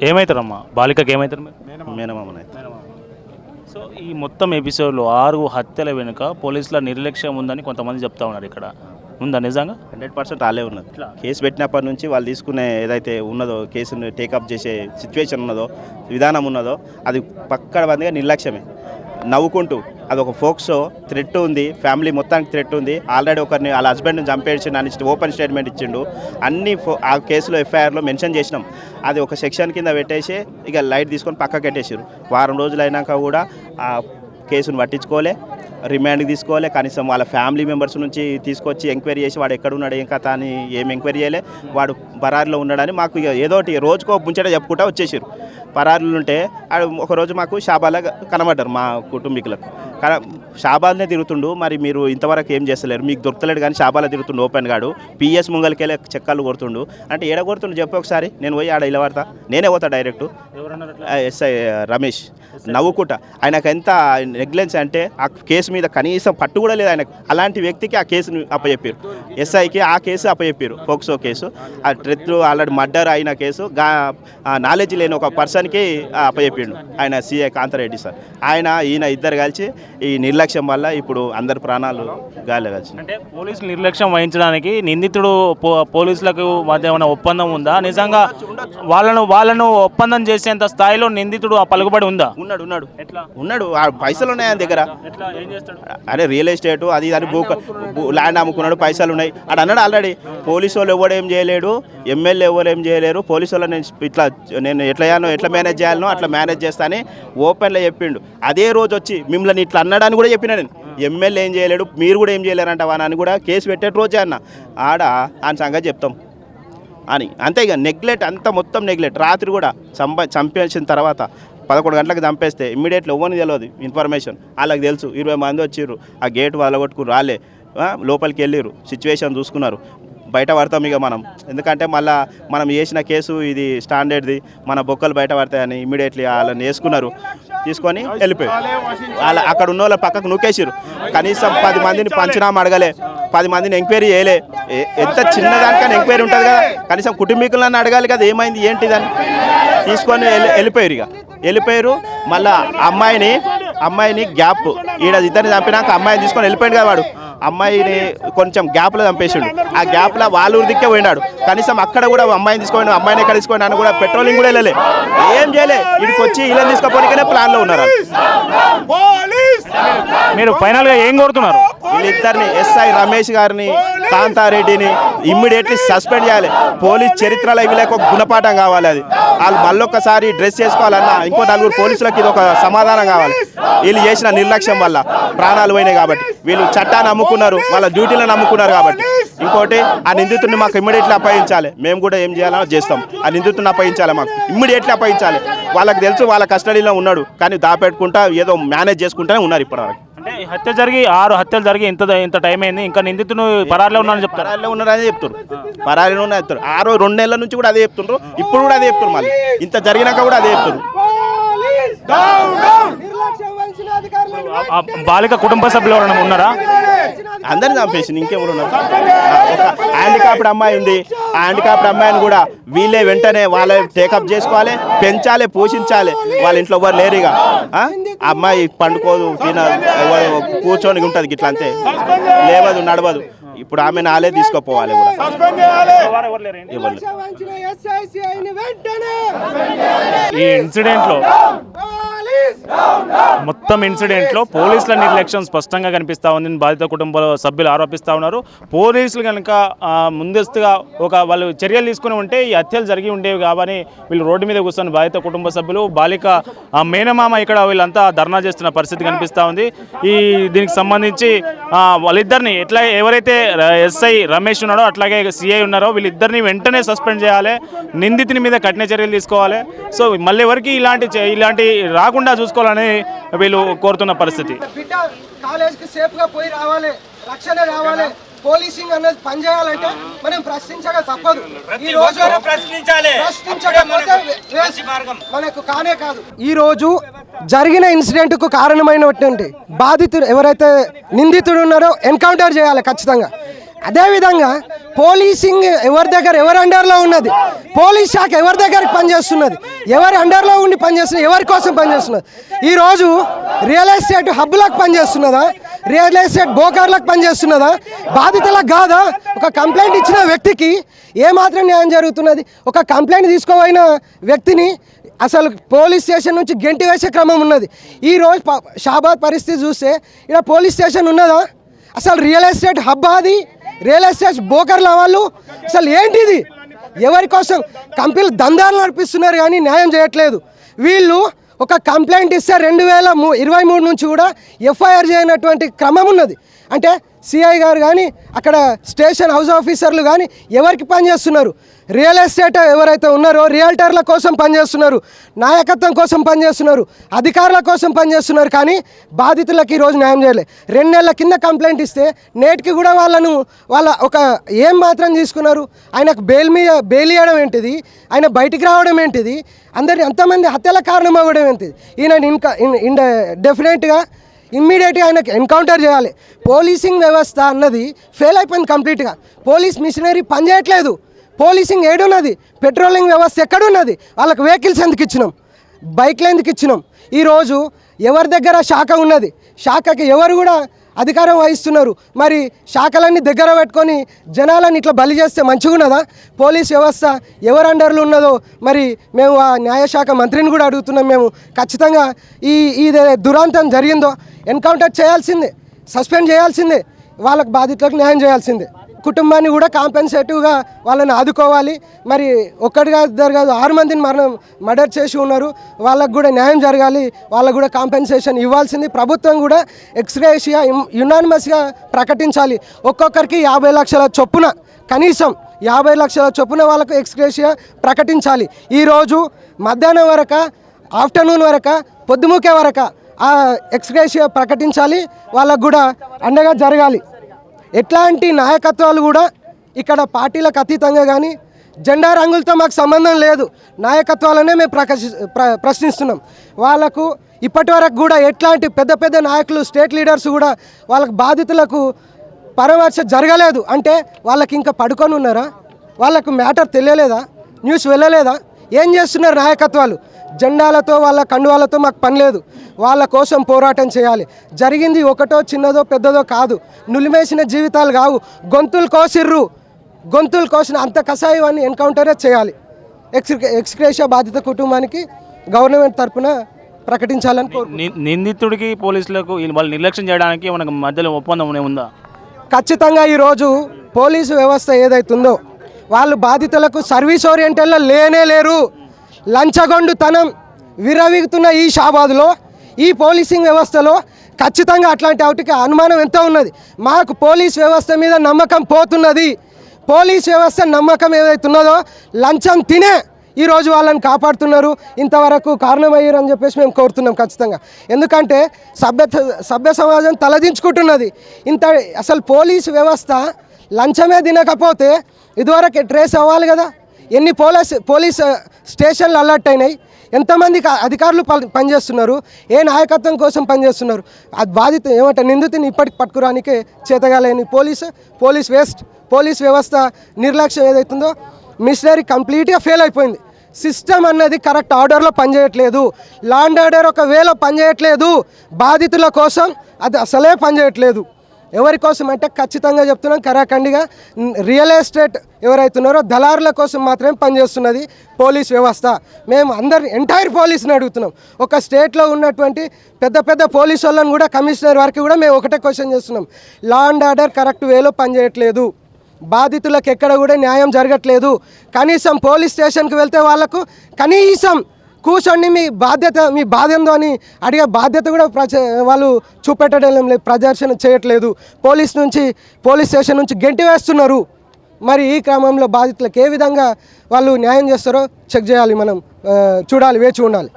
ఏమవుతారమ్మా బాలికకి ఏమవుతారు మేనమామనే. సో ఈ మొత్తం ఎపిసోడ్లో 6 హత్యల వెనుక పోలీసుల నిర్లక్ష్యం ఉందని కొంతమంది చెప్తా ఉన్నారు. ఇక్కడ ఉందా నిజంగా? 100% వాళ్ళే ఉన్నది. కేసు పెట్టినప్పటి నుంచి వాళ్ళు తీసుకునే ఏదైతే ఉన్నదో, కేసును టేకప్ చేసే సిచ్యువేషన్ ఉన్నదో, విధానం ఉన్నదో, అది పక్కడ బందిగా నిర్లక్ష్యమే. నవ్వుకుంటూ అది ఒక ఫోక్సో థ్రెట్ ఉంది, ఫ్యామిలీ మొత్తానికి థ్రెట్ ఉంది. ఆల్రెడీ ఒకరిని వాళ్ళ హస్బెండ్ని చంపేసి అని ఓపెన్ స్టేట్మెంట్ ఇచ్చిండు. అన్ని ఆ కేసులో ఎఫ్ఐఆర్లో మెన్షన్ చేసినాం. అది ఒక సెక్షన్ కింద పెట్టేసి ఇక లైట్ తీసుకొని పక్కకు పెట్టేసారు. వారం రోజులు అయినాక కూడా ఆ కేసును పట్టించుకోలే, రిమాండ్కి తీసుకోవాలి. కనీసం వాళ్ళ ఫ్యామిలీ మెంబర్స్ నుంచి తీసుకొచ్చి ఎంక్వైరీ చేసి వాడు ఎక్కడున్నాడు ఏం కథ అని ఏం ఎంక్వైరీ చేయలే. వాడు పరారిలో ఉన్నాడని మాకు ఇక ఏదోటి రోజుకో ముంచట చెప్పుకుంటా వచ్చేసారు. పరారులు ఉంటే ఒకరోజు మాకు షాబాలా కనబడ్డారు మా కుటుంబీకులకు. షాబాద్నే తిరుగుతుండు, మరి మీరు ఇంతవరకు ఏం చేస్తలేరు, మీకు దొరకలేడు కానీ షాబాలా తిరుగుతుండు ఓపెన్ గాడు, పిఎస్ ముంగలికెళ్ళే చెక్కలు కొడుతుండు అంటే ఏడ కొడుతుండు చెప్పి ఒకసారి. నేను పోయి ఆడ ఇలా పడతా, నేనే పోతా డైరెక్ట్. ఎస్ఐ రమేష్ నవ్వుకుంటా. ఆయనకు ఎంత నెగ్లెన్స్ అంటే ఆ కేసు మీద కనీసం పట్టు కూడా లేదు ఆయనకు. అలాంటి వ్యక్తికి ఆ కేసును అప్పచెప్పారు, ఎస్ఐకి ఆ కేసు అప్పచెప్పారు, ఫోక్సో కేసు. ఆ ట్రెత్ ఆల్రెడీ మర్డర్ అయిన కేసు నాలెడ్జ్ లేని ఒక పర్సన్కి అప్పచెప్పిండు ఆయన సిఐ కాంతారెడ్డి సార్. ఈయన ఇద్దరు కలిసి ఈ నిర్లక్ష్యం వల్ల ఇప్పుడు అందరి ప్రాణాలు గాలి కలిసి. అంటే పోలీసులు నిర్లక్ష్యం వహించడానికి నిందితుడు పోలీసులకు మధ్య ఏమైనా ఒప్పందం ఉందా? నిజంగా వాళ్ళను ఒప్పందం చేసేంత స్థాయిలో నిందితుడు ఆ పలుకుబడి ఉందా? ఉన్నాడు. ఎట్లా ఉన్నాడు? పైసలు ఉన్నాయి ఆయన దగ్గర. అరే రియల్ ఎస్టేట్ అది అని ల్యాండ్ అమ్ముకున్నాడు, పైసలు ఉన్నాయి అది అన్నాడు ఆల్రెడీ. పోలీసు వాళ్ళు ఎవరు ఏం చేయలేడు, ఎమ్మెల్యే ఎవరు ఏం చేయలేరు. పోలీసు వాళ్ళు నేను ఎట్లా మేనేజ్ చేయాలనో అట్లా మేనేజ్ చేస్తా అని ఓపెన్లో చెప్పిండు. అదే రోజు వచ్చి మిమ్మల్ని ఇట్లా అన్నాడని కూడా చెప్పినా నేను. ఎమ్మెల్యే ఏం చేయలేడు, మీరు కూడా ఏం చేయలేరంట అని కూడా కేసు పెట్టేట రోజే అన్న. ఆయన సంగతి చెప్తాం అని. అంతే ఇక నెగ్లెక్ట్, అంతా మొత్తం నెగ్లెక్ట్. రాత్రి కూడా చంపేసిన తర్వాత 11 గంటలకు చంపేస్తే ఇమ్మీడియట్లీ ఎవరిని తెలియదు ఇన్ఫర్మేషన్. వాళ్ళకి తెలుసు 20 మంది వచ్చిర్రు, ఆ గేట్ వాళ్ళగొట్టుకుని రాలే, లోపలికి వెళ్ళిర్రు, సిచ్యువేషన్ చూసుకున్నారు. బయట పడతాం ఇక మనం, ఎందుకంటే మళ్ళీ మనం వేసిన కేసు ఇది స్టాండర్డ్ది, మన బొక్కలు బయట పడతాయని ఇమ్మీడియట్లీ వాళ్ళని వేసుకున్నారు, తీసుకొని వెళ్ళిపోయారు. వాళ్ళ అక్కడ ఉన్న వాళ్ళ పక్కకు నూకేసారు. కనీసం 10 మందిని పంచనామా అడగలే, 10 మందిని ఎంక్వైరీ చేయలే. ఎంత చిన్నదానికైనా ఎంక్వైరీ ఉంటుంది కదా, కనీసం కుటుంబీకులను అడగాలి కదా ఏమైంది ఏంటిదని. తీసుకొని వెళ్ళిపోయారు. మళ్ళీ అమ్మాయిని గ్యాప్ ఇద్దరిని చంపినాక అమ్మాయిని తీసుకొని వెళ్ళిపోయాడు కదా వాడు. అమ్మాయిని కొంచెం గ్యాప్లో చంపేసాడు. ఆ గ్యాప్లో వాళ్ళ ఊరి దిక్కే పోయినాడు. కనీసం అక్కడ కూడా అమ్మాయిని తీసుకోండి, అమ్మాయిని ఎక్కడ తీసుకోండి అని కూడా పెట్రోలింగ్ కూడా వెళ్ళలే, ఏం చేయలే. ఇక్కడికి వచ్చి ఇలా తీసుకోపోనికనే ప్లాన్లో ఉన్నారు. మీరు ఫైనల్గా ఏం కోరుతున్నారు? వీళ్ళిద్దరిని, ఎస్ఐ రమేష్ గారిని, కాంతారెడ్డిని ఇమ్మీడియట్లీ సస్పెండ్ చేయాలి. పోలీస్ చరిత్రలో వీళ్ళకి ఒక గుణపాఠం కావాలి. అది వాళ్ళు మళ్ళొక్కసారి డ్రెస్ చేసుకోవాలన్నా ఇంకో 4 పోలీసులకి ఇది ఒక సమాధానం కావాలి. వీళ్ళు చేసిన నిర్లక్ష్యం వల్ల ప్రాణాలు పోయినాయి కాబట్టి. వీళ్ళు చట్టాన్ని నమ్ముకున్నారు, వాళ్ళ డ్యూటీలను నమ్ముకున్నారు కాబట్టి. ఇంకోటి, ఆ నిందితుడిని మాకు ఇమ్మీడియట్లీ అప్పగించాలి. మేము కూడా ఏం చేయాలో చేస్తాం. ఆ నిందితుడిని అప్పగించాలి, మాకు ఇమ్మీడియట్లీ అప్పగించాలి. వాళ్ళకి తెలుసు వాళ్ళ కస్టడీలో ఉన్నాడు, కానీ దాపెట్టుకుంటా ఏదో మేనేజ్ చేసుకుంటూనే ఉన్నారు ఇప్పటివరకు. అంటే హత్య జరిగి 6 హత్యలు జరిగి ఇంత టైం అయింది, ఇంకా నిందితుడు పరారిలో ఉన్నారని చెప్తారు. పరారిలో ఉన్నారని చెప్తారు, పరారిలో చెప్తారు. 2 నెలల నుంచి కూడా అదే చెప్తుండ్రు, ఇప్పుడు కూడా అదే చెప్తారు. మళ్ళీ ఇంత జరిగినాక కూడా అదే చెప్తారు. బాలిక కుటుంబ సభ్యులు ఎవరైనా ఉన్నారా? అందరిని చంపేసింది, ఇంకెవరు ఉన్నారు? ఒక హ్యాండికాప్డ్ అమ్మాయి ఉంది, ఆ హ్యాండికాప్డ్ అమ్మాయిని కూడా వీళ్ళే వెంటనే వాళ్ళే టేకప్ చేసుకోవాలి, పెంచాలి, పోషించాలి. వాళ్ళ ఇంట్లో ఎవరు లేరుగా. అమ్మాయి పండుకోదు, కూర్చొని ఉంటుంది ఇట్లా, అంతే, లేవదు, నడవదు. ఇప్పుడు ఆమె నాలే తీసుకోపోవాలి కూడా. ఈ ఇన్సిడెంట్లో పోలీసుల నిర్లక్ష్యం స్పష్టంగా కనిపిస్తూ ఉంది, బాధిత కుటుంబ సభ్యులు ఆరోపిస్తూ ఉన్నారు. పోలీసులు కనుక ముందస్తుగా వాళ్ళు చర్యలు తీసుకుని ఉంటే ఈ హత్యలు జరిగి ఉండేవి కాబట్టి వీళ్ళు రోడ్డు మీద కూర్చొని బాధిత కుటుంబ సభ్యులు, బాలిక మేనమామ ఇక్కడ వీళ్ళంతా ధర్నా చేస్తున్న పరిస్థితి కనిపిస్తూ ఉంది. దీనికి సంబంధించి వాళ్ళిద్దరిని ఎవరైతే ఎస్ఐ రమేష్ ఉన్నాడో అట్లాగే సిఐ ఉన్నారో వీళ్ళిద్దరిని వెంటనే సస్పెండ్ చేయాలి, నిందితుని మీద కఠిన చర్యలు తీసుకోవాలి. సో మళ్ళీ ఎవరికి ఇలాంటి రాకుండా చూసుకోవాలని వీళ్ళు కోరుతున్న పరిస్థితి. కాలేజ్కి సేఫ్గా పోయి రావాలి, రక్షణ రావాలి. పోలీసింగ్ అనేది పనిచేయాలంటే మనం ప్రశ్నించక తప్పదు. ఈ రోజు మనకు కానే కాదు. ఈ రోజు జరిగిన ఇన్సిడెంట్ కు కారణమైనటువంటి బాధితుడు ఎవరైతే నిందితుడు ఉన్నారో ఎన్కౌంటర్ చేయాలి ఖచ్చితంగా. అదేవిధంగా పోలీసింగ్ ఎవరి దగ్గర ఎవరి అండర్లో ఉన్నది, పోలీస్ శాఖ ఎవరి దగ్గరికి పనిచేస్తున్నది, ఎవరి అండర్లో ఉండి పనిచేస్తున్నది, ఎవరి కోసం పనిచేస్తున్నది. ఈరోజు రియల్ ఎస్టేట్ హబ్బులకు పనిచేస్తున్నదా, రియల్ ఎస్టేట్ బోకర్లకు పనిచేస్తున్నదా, బాధితులకు కాదా? ఒక కంప్లైంట్ ఇచ్చిన వ్యక్తికి ఏమాత్రం న్యాయం జరుగుతున్నది? ఒక కంప్లైంట్ తీసుకోపోయిన వ్యక్తిని అసలు పోలీస్ స్టేషన్ నుంచి గెంటి వేసే క్రమం ఉన్నది. ఈరోజు షాబాద్ పరిస్థితి చూస్తే ఇక్కడ పోలీస్ స్టేషన్ ఉన్నదా? అసలు రియల్ ఎస్టేట్ హబ్ అది, రియల్ ఎస్టేట్ బోకర్ల వాళ్ళు అసలు ఏంటిది? ఎవరి కోసం కంపెనీలు దందాలు నడిపిస్తున్నారు కానీ న్యాయం చేయట్లేదు. వీళ్ళు ఒక కంప్లైంట్ ఇస్తే 2023 నుంచి కూడా ఎఫ్ఐఆర్ చేయనటువంటి క్రమం ఉన్నది. అంటే సిఐ గారు కానీ అక్కడ స్టేషన్ హౌస్ ఆఫీసర్లు కానీ ఎవరికి పనిచేస్తున్నారు? రియల్ ఎస్టేట్ ఎవరైతే ఉన్నారో రియల్టర్ల కోసం పనిచేస్తున్నారు, నాయకత్వం కోసం పనిచేస్తున్నారు, అధికారుల కోసం పనిచేస్తున్నారు. కానీ బాధితులకు ఈరోజు న్యాయం చేయలేదు. 2 నెలల కింద కంప్లైంట్ ఇస్తే నేటికి కూడా వాళ్ళ ఒక ఏం మాత్రం తీసుకున్నారు? ఆయనకు బెయిల్ ఇవ్వడం ఏంటిది, ఆయన బయటికి రావడం ఏంటిది, అందరినీ అంతమంది హత్యల కారణం అవ్వడం ఏంటిది? ఈయన డెఫినెట్గా ఇమ్మీడియట్గా ఆయనకు ఎన్కౌంటర్ చేయాలి. పోలీసింగ్ వ్యవస్థ అన్నది ఫెయిల్ అయిపోయింది కంప్లీట్గా. పోలీస్ మిషనరీ పనిచేయట్లేదు. పోలీసింగ్ ఏడున్నది? పెట్రోలింగ్ వ్యవస్థ ఎక్కడున్నది? వాళ్ళకి వెహికల్స్ ఎందుకు ఇచ్చినాం? బైక్లు ఎందుకు ఇచ్చినాం? ఈరోజు ఎవరి దగ్గర శాఖ ఉన్నది? శాఖకి ఎవరు కూడా అధికారం వహిస్తున్నారు. మరి శాఖలన్నీ దగ్గర పెట్టుకొని జనాలను ఇట్లా బలి చేస్తే మంచిగా ఉన్నదా? పోలీస్ వ్యవస్థ ఎవరు అండర్లో ఉన్నదో మరి మేము ఆ న్యాయశాఖ మంత్రిని కూడా అడుగుతున్నాం. మేము ఖచ్చితంగా ఈ దురాంతం జరిగిందో ఎన్కౌంటర్ చేయాల్సిందే, సస్పెండ్ చేయాల్సిందే, వాళ్ళకు బాధితులకు న్యాయం చేయాల్సిందే. కుటుంబాన్ని కూడా కాంపెన్సేటివ్గా వాళ్ళని ఆదుకోవాలి. మరి ఒక్కటి కాదు, ఇద్దరు కాదు, 6 మందిని మర్డర్ చేసి ఉన్నారు. వాళ్ళకు కూడా న్యాయం జరగాలి, వాళ్ళకు కూడా కాంపెన్సేషన్ ఇవ్వాల్సింది. ప్రభుత్వం కూడా ఎక్స్గ్రేషియా యునానిమస్గా ప్రకటించాలి. ఒక్కొక్కరికి 50 లక్షల చొప్పున, కనీసం 50 లక్షల చొప్పున వాళ్ళకు ఎక్స్గ్రేషియా ప్రకటించాలి. ఈరోజు మధ్యాహ్నం వరకు, ఆఫ్టర్నూన్ వరకు, పొద్దుముకే వరకు ఆ ఎక్స్గ్రేషియా ప్రకటించాలి. వాళ్ళకు కూడా అండగా జరగాలి. ఎట్లాంటి నాయకత్వాలు కూడా ఇక్కడ పార్టీలకు అతీతంగా కానీ జెండా రంగులతో మాకు సంబంధం లేదు. నాయకత్వాలనే మేము ప్రశ్నిస్తున్నాం. వాళ్ళకు ఇప్పటి వరకు కూడా ఎట్లాంటి పెద్ద నాయకులు, స్టేట్ లీడర్స్ కూడా వాళ్ళకు బాధితులకు పరామర్శ జరగలేదు. అంటే వాళ్ళకి ఇంకా పడుకొని ఉన్నారా? వాళ్ళకు మ్యాటర్ తెలియలేదా? న్యూస్ వెళ్ళలేదా? ఏం చేస్తున్నారు నాయకత్వాలు? జెండాలతో వాళ్ళ కండువాలతో మాకు పని లేదు. వాళ్ళ కోసం పోరాటం చేయాలి. జరిగింది ఒకటో చిన్నదో పెద్దదో కాదు, నులిమేసిన జీవితాలు కావు. గొంతులు కోసిన అంత కషాయాన్ని ఎన్కౌంటరే చేయాలి. ఎక్స్గ్రేషియా బాధిత కుటుంబానికి గవర్నమెంట్ తరఫున ప్రకటించాలని నిందితుడికి పోలీసులకు వాళ్ళు నిర్లక్ష్యం చేయడానికి మనకు మధ్యలో ఒప్పందం ఉందా? ఖచ్చితంగా ఈరోజు పోలీసు వ్యవస్థ ఏదైతుందో వాళ్ళు బాధితులకు సర్వీస్ ఓరియంటెడ్లో లేరు. లంచగొండుతనం విరవీగుతున్న ఈ షాబాద్లో, ఈ పోలీసింగ్ వ్యవస్థలో ఖచ్చితంగా అట్లాంటి వాటికి అనుమానం ఎంతో ఉన్నది. మాకు పోలీస్ వ్యవస్థ మీద నమ్మకం పోతున్నది. పోలీస్ వ్యవస్థ నమ్మకం ఏదైతున్నదో లంచం తినే ఈరోజు వాళ్ళని కాపాడుతున్నారు. ఇంతవరకు కారణమయ్యారు అని చెప్పేసి మేము కోరుతున్నాం ఖచ్చితంగా. ఎందుకంటే సభ్య సమాజం తలదించుకుంటున్నది. అసలు పోలీసు వ్యవస్థ లంచమే తినకపోతే ఇదివరకు ట్రేస్ అవ్వాలి కదా. ఎన్ని పోలీస్ స్టేషన్లు అలర్ట్ అయినాయి, ఎంతమంది అధికారులు పనిచేస్తున్నారు, ఏ నాయకత్వం కోసం పనిచేస్తున్నారు? అది బాధిత ఏమంటారు, నిందితుని ఇప్పటికి పట్టుకురానికే చేతగాలేని పోలీస్ వ్యవస్థ నిర్లక్ష్యం ఏదైతుందో మిషనరీ కంప్లీట్గా ఫెయిల్ అయిపోయింది. సిస్టమ్ అన్నది కరెక్ట్ ఆర్డర్లో పనిచేయట్లేదు. లా అండ్ ఆర్డర్ ఒకవేళ పనిచేయట్లేదు, బాధితుల కోసం అది అసలే పనిచేయట్లేదు. ఎవరి కోసం అంటే ఖచ్చితంగా చెప్తున్నాం, కరాఖండిగా రియల్ ఎస్టేట్ ఎవరైతున్నారో దళారుల కోసం మాత్రమే పనిచేస్తున్నది పోలీస్ వ్యవస్థ. మేము ఎంటైర్ పోలీసుని అడుగుతున్నాం. ఒక స్టేట్లో ఉన్నటువంటి పెద్ద పోలీసు వాళ్ళని కూడా, కమిషనర్ వారికి కూడా మేము ఒకటే క్వశ్చన్ చేస్తున్నాం. లా అండ్ ఆర్డర్ కరెక్ట్ వేలో పనిచేయట్లేదు, బాధితులకు ఎక్కడ కూడా న్యాయం జరగట్లేదు. కనీసం పోలీస్ స్టేషన్కి వెళ్తే వాళ్ళకు కనీసం కూర్చొని మీ బాధ ఏందో అని అడిగే బాధ్యత కూడా వాళ్ళు చూపెట్టడం లేదు, ప్రదర్శన చేయట్లేదు. పోలీస్ స్టేషన్ నుంచి గెంటి వేస్తున్నారు. మరి ఈ క్రమంలో బాధితులకు ఏ విధంగా వాళ్ళు న్యాయం చేస్తారో చెక్ చేయాలి, మనం చూడాలి, వేచి ఉండాలి.